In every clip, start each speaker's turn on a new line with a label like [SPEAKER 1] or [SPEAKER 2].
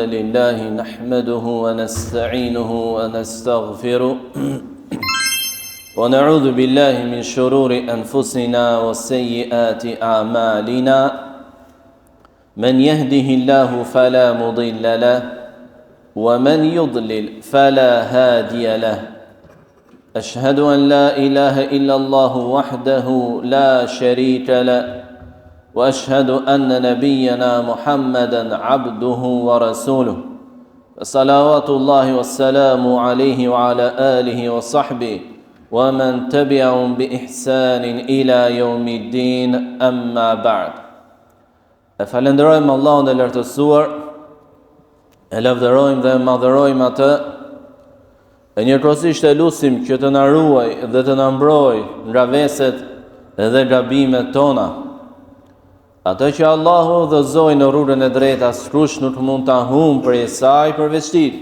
[SPEAKER 1] لله نحمده ونستعينه ونستغفره ونعوذ بالله من شرور أنفسنا وسيئات أعمالنا من يهده الله فلا مضل له ومن يضلل فلا هادي له أشهد أن لا إله إلا الله وحده لا شريك له وأشهد أن نبينا محمدا عبده ورسوله صلوات الله والسلام عليه وعلى آله وصحبه ومن تبعهم بإحسان إلى يوم الدين أما بعد Falenderojmë Allahun e lartësuar, e lavdërojmë dhe madhërojmë atë, e njëkohësisht e lutim që të na ruaj dhe të na mbrojë nga veset dhe gabimet tona. Atë që Allahu udhëzoi në rrugën e drejtë, askush nuk mund ta humbë prej saj përveç tij.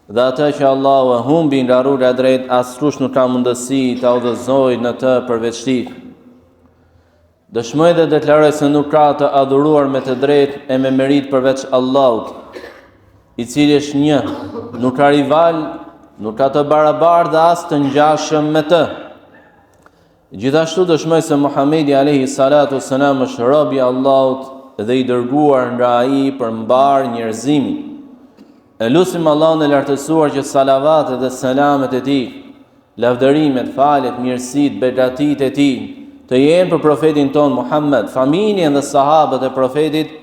[SPEAKER 1] Dhe atë që Allahu e humbi nga rruga e drejtë, askush nuk ka mundësi ta udhëzojë në të përveç tij. Dëshmoj dhe deklaroj se nuk ka të adhuruar me të drejtë e me merit përveç Allahut, i cili është një, nuk ka rival, nuk ka të barabartë dhe as të ngjashëm me të. Gjithashtu dëshmoj se Muhamedi alayhi salatu wassalam është robi i Allahut dhe i dërguar nga ai për mbar njerëzimin. E lutim Allahun e lartësuar që salavatet dhe selamet e tij, lavdërimet, falet, mirësitë, begatitë e tij të jenë për profetin ton Muhammed, familjen dhe sahabët e profetit,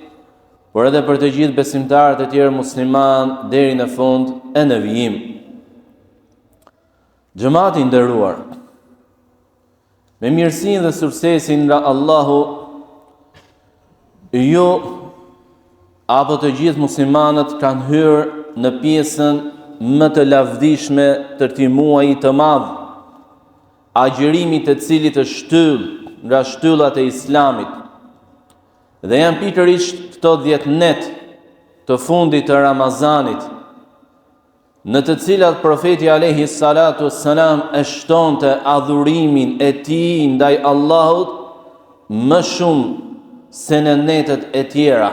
[SPEAKER 1] por edhe për të gjithë besimtarët e tjerë musliman deri në fund e në vijim. Xhamati i nderuar, me mirësinë dhe suksesin nga Allahu, ju apo të gjithë muslimanët kanë hyrë në pjesën më të lavdishme të këtij muaji të madh, agjërimi të cilit është shtyllë nga shtyllat e Islamit, dhe janë pikërisht këto 10 net të fundit të Ramazanit, në të cilat profeti alayhi salatu wassalam e shtonte adhurimin e tij ndaj Allahut më shumë se në netet e tjera.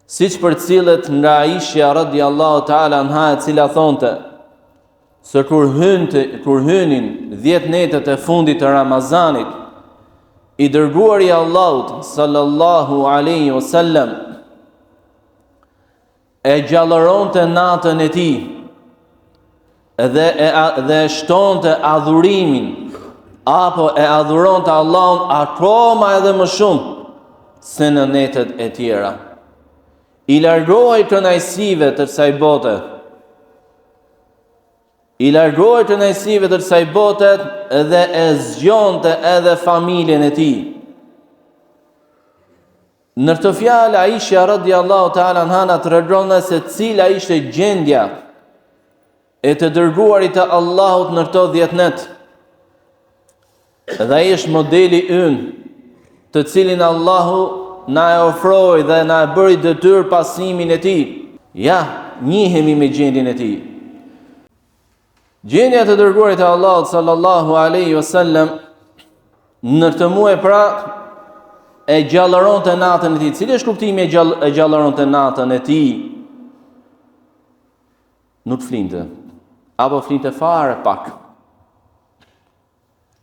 [SPEAKER 1] Siç përcillet nga Aisha radhiyallahu ta'ala anha, e cila thonte se kur hynin 10 netet e fundit të Ramazanit, i dërguari i Allahut sallallahu alaihi wasallam e gjallëronte natën e tij dhe shtonte adhurimin apo e adhuronte Allahun akoma edhe më shumë se në netet e tjera. I largohej kënaqësive të kësaj bote, të kësaj bote dhe e zgjonte edhe familjen e tij. Në këtë fjalë Aisha radhiyallahu ta'ala anha tregon se cila ishte gjendja e të dërguarit të Allahut në këto 10 net. Dhe ai është modeli ynë, të cilin Allahu na e ofroi dhe na e bëri detyrë pasimin e tij. Ja, njihemi me gjendjen e tij. Gjendja të dërguarit të Allahut sallallahu alaihi wasallam në këtë muaj pra e gjallëronte natën e tij. Cili është kuptimi e gjallëronte natën e tij? Nuk flinte, apo flinte fare pak.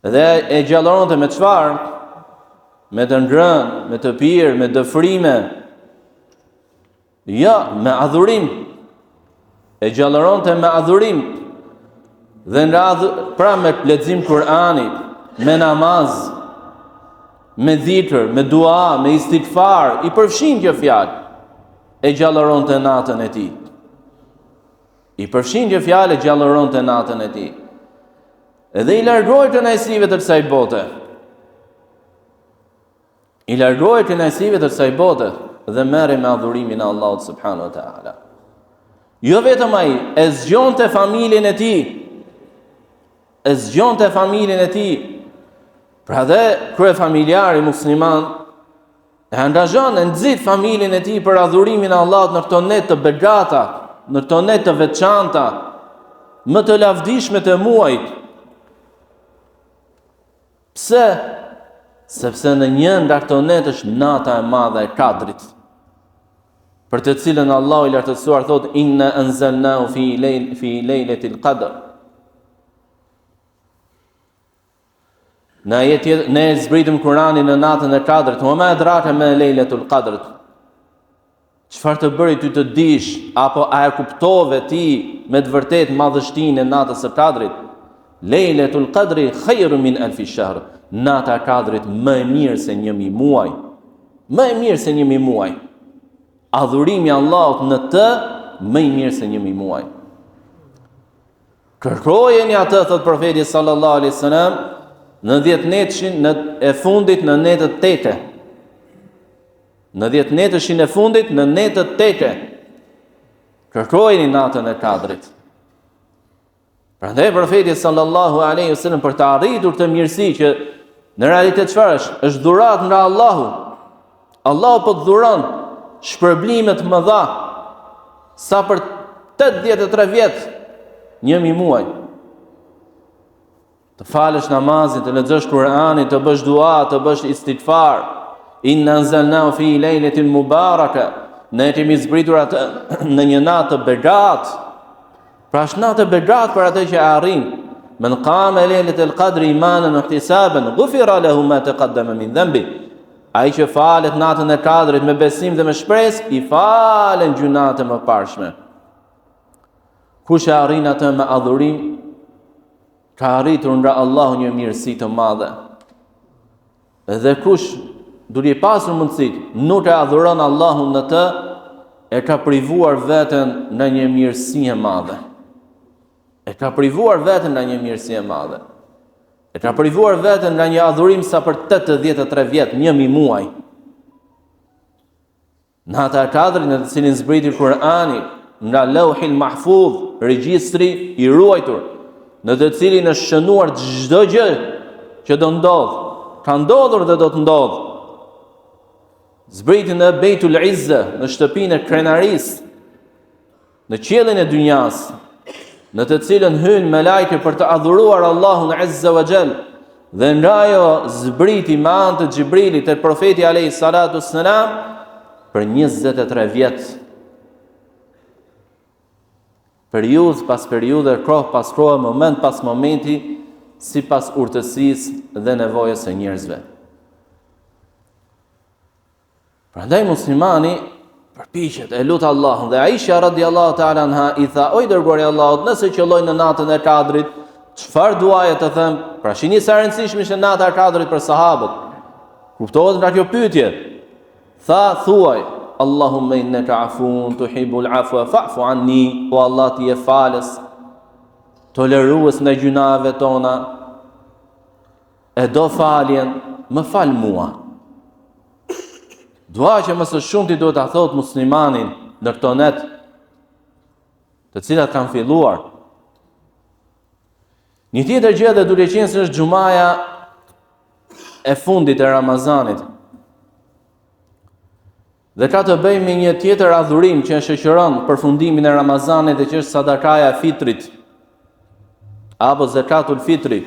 [SPEAKER 1] Dhe e gjallëronte me çfarë? Me të ngrënë, me të pirë, me dëfrime. Ja, me adhurim. E gjallëronte me adhurim. Dhe pra me lexim Kur'anit, me namaz, me dhikr, me dua, me istighfar, i përfshin kjo fjalë, e gjallëronte natën e tij. I përfshin kjo fjalë, e gjallëronte natën e tij. Dhe i largohej kënaqësive të kësaj bote. Dhe merrej me adhurimin e Allahut subhanahu wa ta'ala. Jo vetëm ai, e zgjonte familjen e tij. Pra dhe kryefamiljari musliman e angazhon, e nxit familjen e tij për adhurimin e Allahut në këto net të begata, në këto net të veçanta, më të lavdishme të muajit. Pse? Sepse në një nga këto net është nata e madhe e Kadrit. për të cilën Allahu i lartësuar thot inna anzalnahu fi lejletil qadr. Ne zbritëm Kur'anin në natën e Kadrit, wa ma adraka ma lejletul qadr. Çfarë të bëri ty të dish, apo a e kuptove ti me të vërtet madhështinë e natës së Kadrit? Lejletul qadri khayrun min alfi shahr. Nata e Kadrit më e mirë se 1000 muaj. Më e mirë se 1000 muaj. Adhurimi Allahut në të më i mirë se 1000 muaj. Kërkojeni atë, thot profeti sallallahu alaihi wasallam, në 10 netëshin e fundit në netët 8. Në 10 netëshin e fundit në netët 8. Kërkojeni natën e Kadrit. Prandaj profeti sallallahu alaihi wasallam për të arritur të mirësi që në realitet çfarë është dhuratë nga Allahu. Allahu po të dhuron shpërblimet më dha sa për 83 vjet 1000 muaj. Të falësh namazin, të lexosh Kur'anin, të bësh dua, të bësh istighfar. Inna anzalnahu fi lejletin mubaraka. Ne kemi zbritur atë në një natë të begat. Pra është natë të begat për atë që arrin. Men qama lejletul qadri imanan wa ihtisaban, ghufira lahu ma taqaddama min dhanbi. Ai që falet natën e Kadrit me besim dhe me shpresë, i falen gjunat e mëparshme. Kush e arrin atë me adhurim, ka arritur nga Allahu një mirësi të madhe. Dhe kush, duke pasur mundësit, nuk e adhuron Allahun në të, e ka privuar veten nga një mirësi e madhe. E ka privuar veten nga një mirësi e madhe. E ka privuar veten nga një adhurim sa për 83 vjet, 1000 muaj. Nata e Kadrit në të cilin zbriti Kur'ani nga Lauhil Mahfudh, regjistri i ruajtur, në të cilin është shënuar çdo gjë që do ndodh, ka ndodhur dhe do të ndodh. Zbriti në Beitul Izza, në shtëpinë e krenarisë, në qiellin e dynjas, në të cilën hyn me lajke për të adhuruar Allahun Azza wa Jall, dhe nga ajo zbriti me anë të Xhibrilit e profeti alayhi salatu wassalam për 23 vjet. Periudhë pas periudhe, kohë pas kohë, moment pas momenti, sipas urtësisë dhe nevojës së njerëzve. Prandaj muslimani përpiqet e lut Allahun, dhe Aisha radhiyallahu ta'ala anha i tha: "O i dërguari i Allahut, nëse qelloj në natën e Kadrit, çfarë duaje të them?" Pra shihni sa e rëndësishme është nata e Kadrit për sahabët. Kuptohet nga kjo pyetje. Tha, thuaj: "Allahumma innaka afun tuhibbul afwa fa'fu anni." O Allah, ti je falës, tolerues ndaj gjunave tona, e do faljen, më fal mua. Dua që më së shumti duhet ta thot muslimanin në këto net, të cilat kanë filluar. Një tjetër gjë dhe duke qenë se është xhumaja e fundit e Ramazanit. Dhe ka të bëjë me një tjetër adhurim që e shoqëron përfundimin e Ramazanit dhe që është sadakaja e fitrit apo zakatul fitri.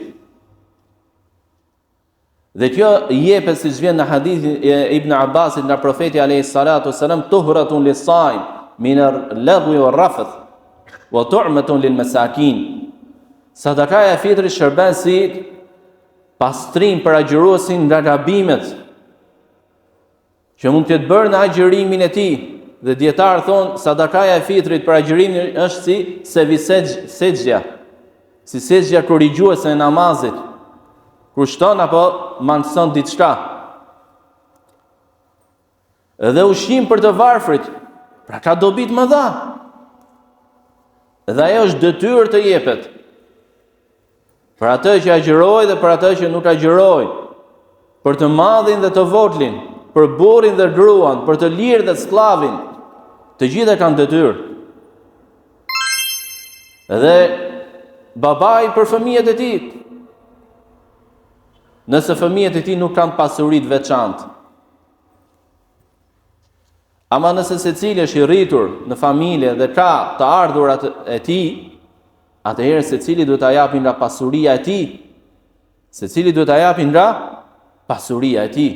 [SPEAKER 1] Dhe kjo jepet siç vjen në hadithin e Ibn Abbasit nga profeti alayhi salatu wasalam, tuhratun lis-saim min al-lagwi wal-rafath wa tu'matun lil-masakin. Sadakaja e fitrit shërben si pastrim për agjëruesin nga gabimet që mund të jetë bërë në agjërimin e tij. Dhe dietar thonë sadakaja e fitrit për agjërimin është si sejdja, si sejdja korrigjuese e namazit. Kur shton apo manson diçka. Edhe ushqim për të varfrit, pra ka dobit më dha. Dhe ajo është detyrë të jepet. Për atë që agjëroi dhe për atë që nuk agjëroi, për të madhin dhe të voglin, për burrin dhe gruan, për të lirë dhe sklavin, të gjitha kanë detyrë. Edhe babai për fëmijët e tij. Nëse fëmijët e tij nuk kanë pasuri të veçantë. Ama nëse secili është i rritur në familje dhe ka të ardhurat e tij, atëherë secili duhet ta japë nga pasuria e tij. Secili duhet ta japë nga pasuria e tij.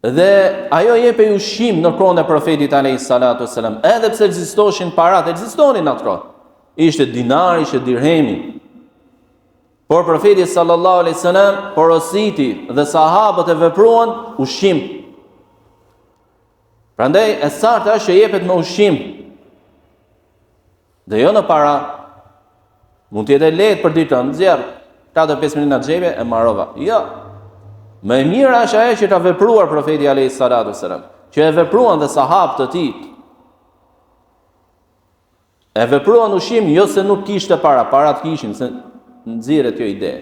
[SPEAKER 1] Dhe ajo jepej ushqim në kohën e profetit alayhis salatu wassalam, edhe pse ekzistoshin parat, ekzistonin ato. Ishte dinari, ishte dirhemi. Por profeti sallallahu alaihi wasallam porositi dhe sahabët e vepruan ushqim. Prandaj e sartë është që jepet me ushqim. Dhe jo në para. Mund të jetë lehtë për ditën, nxjerr 4-5 minuta në xhebe e marrova. Jo. Më e mira është ajo që ka vepruar profeti alayhis salatu wasallam, që e vepruan dhe sahabët e tij. E vepruan ushqim jo se nuk kishte para, parat kishin, se nxirret kjo ide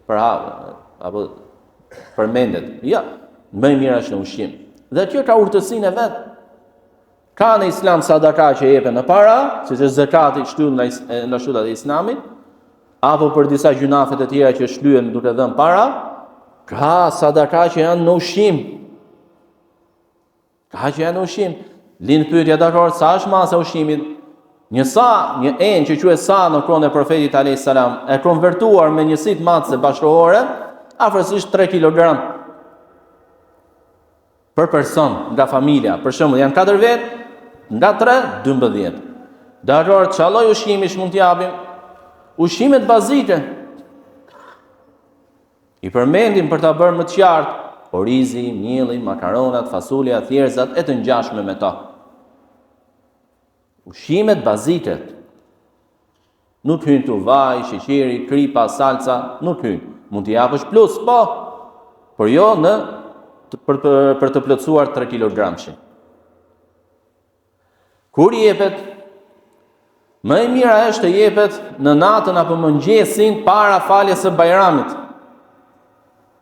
[SPEAKER 1] për apo përmendet. Jo, më e mira është në ushqim. Dhe kjo ka urtësinë e vet. Ka në Islam sadaka që jepen në para, siç është zakati shtyllë nga shtyllat e Islamit, apo për disa gjunafe të tjera që shlyhen duke dhënë para, ka sadaka që janë në ushqim. Ka që janë në ushqim. Lind pyetja dakor, sa është masa e ushqimit? Një enë që quhet sa në kohën e profetit alayhis salam, e konvertuar me njësitë matëse bashkëkohore, afërsisht 3 kg për person nga familja. Për shembull, janë 4 vjet, nga 3, 12. Dakor, çfarë lloj ushqimi mund t'i japim? Ushqimet bazike. I përmendim për ta bërë më të qartë, orizi, mielli, makaronat, fasulja, thjerëzat e të ngjashme me to. Ushqimet bazike. Nuk hyn tu vaj, sheqeri, kripa, salca, nuk hyn. Mund t'i japësh plus, po, por jo për të plotësuar 3 kg. Kur jepet, më e mira është të jepet në natën apo mëngjesin para faljes së Bajramit.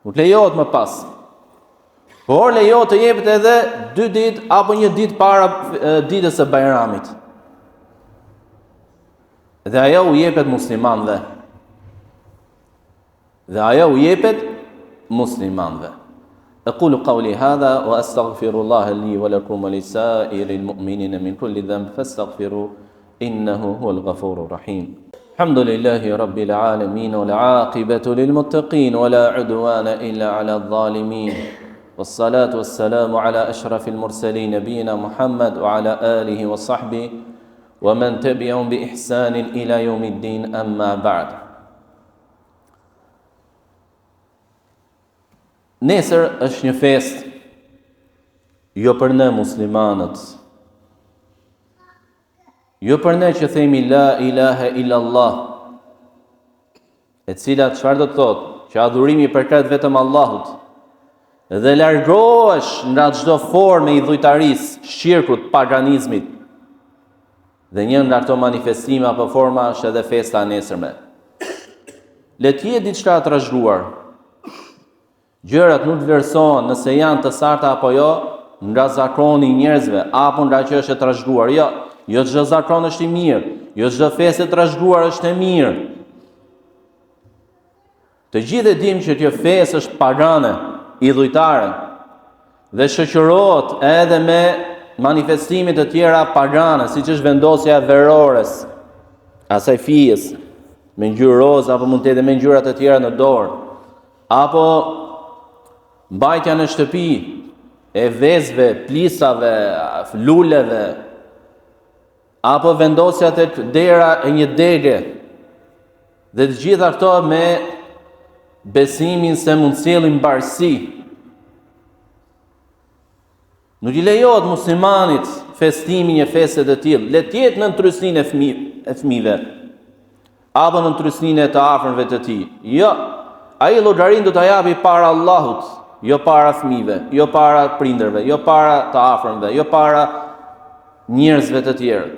[SPEAKER 1] Nuk lejohet më pas. Por lejohet të jepet edhe 2 ditë apo 1 ditë para ditës së Bajramit. Dhe ajo u jepet muslimanëve. أقول قولي هذا وأستغفر الله لي ولكم ولسائر المؤمنين من كل ذنب فاستغفروا إنه هو الغفور الرحيم. الحمد لله رب العالمين والعاقبة للمتقين ولا عدوان إلا على الظالمين والصلاة والسلام على أشرف المرسلين نبينا محمد وعلى آله وصحبه ومن تبعهم بإحسان إلى يوم الدين أما بعد. Nesër është një fest jo për ne muslimanët, jo për ne që themi la ilaha illallah, e cila çfarë do të thotë? Që adhurimi përket vetëm Allahut dhe largohesh nga çdo formë e idhujtarisë, shirkut, paganizmit. Dhe një nga ato manifestime apo forma është edhe festa e nesërme. Le të jetë diçka e trashëguar. Gjërat nuk vlerësohen nëse janë të sakta apo jo nga zakoni i njerëzve apo nga që është e trashëguar. Jo çdo zakon është i mirë, jo çdo festë e trashëguar është e mirë. Të gjithë e dimë që kjo festë është pagane, idhujtare dhe shoqërohet edhe me manifestime të tjera pagane, siç është vendosja e verores, asaj fijes me ngjyrë rozë apo mund të jetë me ngjyra të tjera në dorë, apo mbajtja në shtëpi e vezëve, plisave, luleve, apo vendosja të dera e një dege, dhe të gjitha këto me besimin se mund sjellin mbarësi. Nuk i lejohet muslimanit festimi një feste të tillë, le të jetë në ndrysninë e fëmijëve, apo në ndrysninë e të afërmëve të tij. Jo, ai llogarin do ta japi para Allahut. Jo para fëmijëve, jo para prindërve, jo para të afërmëve, jo para njerëzve të tjerë,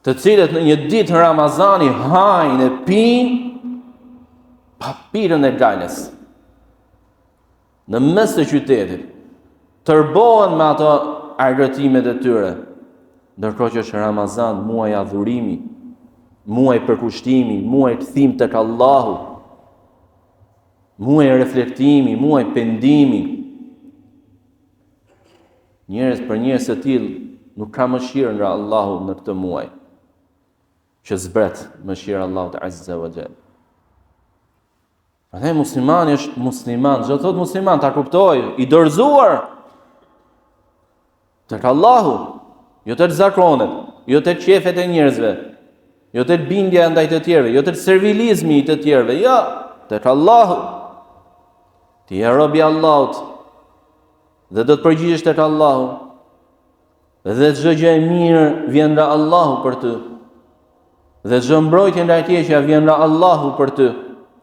[SPEAKER 1] të cilët në një ditë në Ramazani hajnë e pinë pa pirën e gales. Në mes të qytetit, tërbohen me ato argëtimet e tyre, ndërkohë që është Ramazan, muaj adhurimi, muaj përkushtimi, muaj kthim tek Allahu, muaj reflektimi, muaj pendimi. Për njerëz të tillë nuk ka mëshirë nga Allahu në këtë muaj, që zbret mëshira Allahut Azza wa Jall. Prandaj muslimani është musliman, çdo thot musliman ta kuptoj, i dorëzuar tek Allahu, jo tek zakonet, jo tek qefet e njerëzve, jo tek bindja ndaj të tjerëve, jo tek servilizmi i të tjerëve, jo, tek Allahu. Ti je rob i Allahut dhe do të përgjigjesh tek Allahu. Dhe çdo gjë e mirë vjen nga Allahu për ty. Dhe çdo mbrojtje ndaj keqja vjen nga Allahu për ty.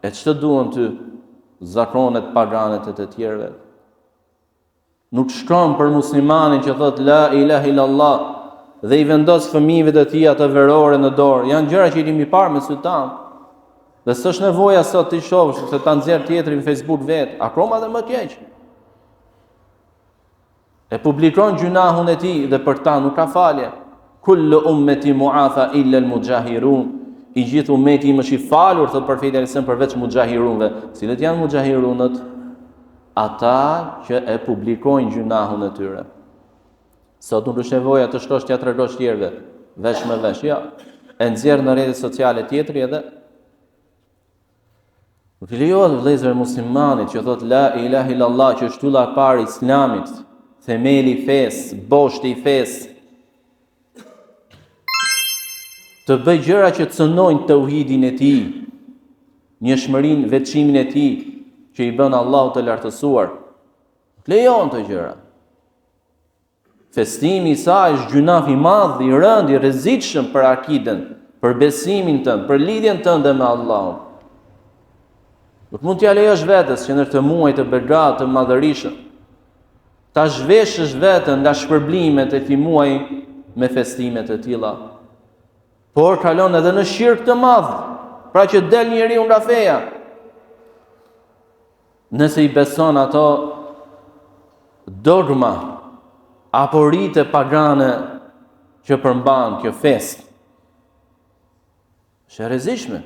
[SPEAKER 1] E ç'të duan ty zakonet paganet e të tjerëve. Nuk shkon për muslimanin që thot la ilaha illallah dhe i vendos fëmijëve të tij atë verore në dorë. Janë gjëra që i kemi parë me sy tan. Dhe s'është nevoja sot të shohësh se ta nxjerr tjetrin në Facebook vet, akoma edhe më keq. E publikon gjunahun e tij dhe për ta nuk ka falje. Kullu ummeti muafa illa al-mujahirun. I gjithë ummeti im është i falur, thot profeti Alaihi wasallam, përveç mujahirunve. Cilët janë mujahirunët? Ata që e publikojnë gjunahun e tyre. Sot nuk është nevoja të shkosh t'ia tregosh tjerëve, veç me veç, ja. E nxjerr në rrjetet sociale tjetri edhe nuk i lejohet vëllezër muslimanit që thot la ilaha illallah, që është shtylla e parë e Islamit, themeli i fesë, boshti i fesë, të bëj gjëra që të cënojnë tauhidin e tij, njëshmërinë, veçimin e tij që i bën Allahu të lartësuar. Lejon të gjëra. Festimi i saj është gjunaf i madh, i rënd, i rrezikshëm për akiden, për besimin tënd, për lidhjen tënde me Allahun. Nuk mund t'ja lejosh vetes që në këtë muaj të begat të madhërishëm ta zhveshësh veten nga shpërblimet e këtij muaji me festime të tilla. Por kalon edhe në shirk të madh, pra që del njeriu nga feja. Nëse i beson ato dogma apo rite pagane që përmban kjo fest, është e rrezikshme.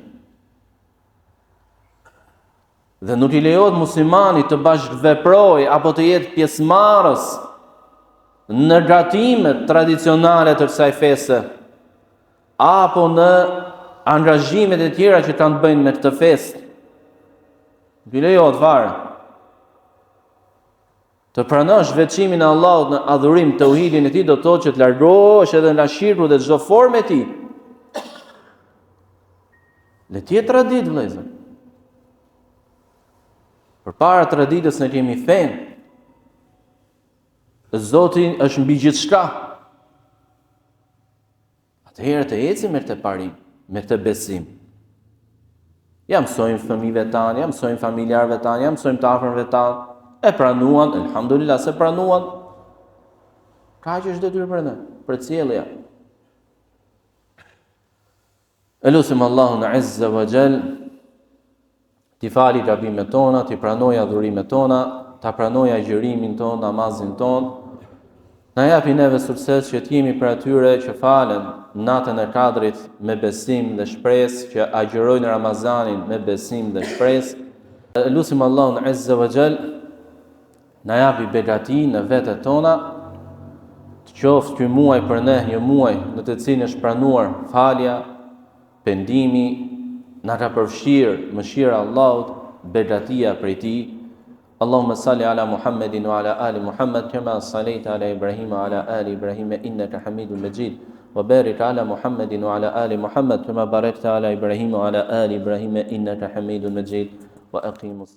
[SPEAKER 1] Dhe nuk i lejohet muslimanit të bashkëveprojë apo të jetë pjesëmarrës në gatimet tradicionale të kësaj feste, apo në angazhimet e tjera që kanë të bëjnë me këtë festë. Nuk i lejohet fare. Të pranosh veçimin e Allahut në adhurim, tauhidin e tij, do të thotë që të largohesh edhe nga shirku dhe çdo formë e tij. Le të jetë traditë, vëllezër. Përpara traditës ne kemi fen. Zoti është mbi gjithçka. Atëherë të ecim me këtë parim, me këtë besim. Ja mësojmë fëmijëve tanë, ja mësojmë familjarëve tanë, ja mësojmë të afërmëve tanë. E pranuan, elhamdulillah se pranuan. Kaq është detyrë për ne, për sjellja. Elusim Allahun Azza wa Jall t'i fali gabimet tona, t'i pranoj adhurimet tona, t'a pranoj agjërimin ton, namazin ton. Na japi neve sukses që t'jemi për atyre që falen natën e Kadrit me besim dhe shpresë, që agjërojnë Ramazanin me besim dhe shpresë. Elusim Allahun Azza wa Jall na japi begati në vetet tona, të qoftë ky muaj për ne një muaj në të cilin është pranuar falja, pendimi, na ka përfshirë mëshira e Allahut, begatia prej tij. Allahumma salli ala Muhammedin wa ala ali Muhammad kama sallaita ala Ibrahim wa ala ali Ibrahim innaka Hamidum Majid. Wa barik ala Muhammedin wa ala ali Muhammad kama barakta ala Ibrahim wa ala ali Ibrahim innaka Hamidum Majid. Wa aqimus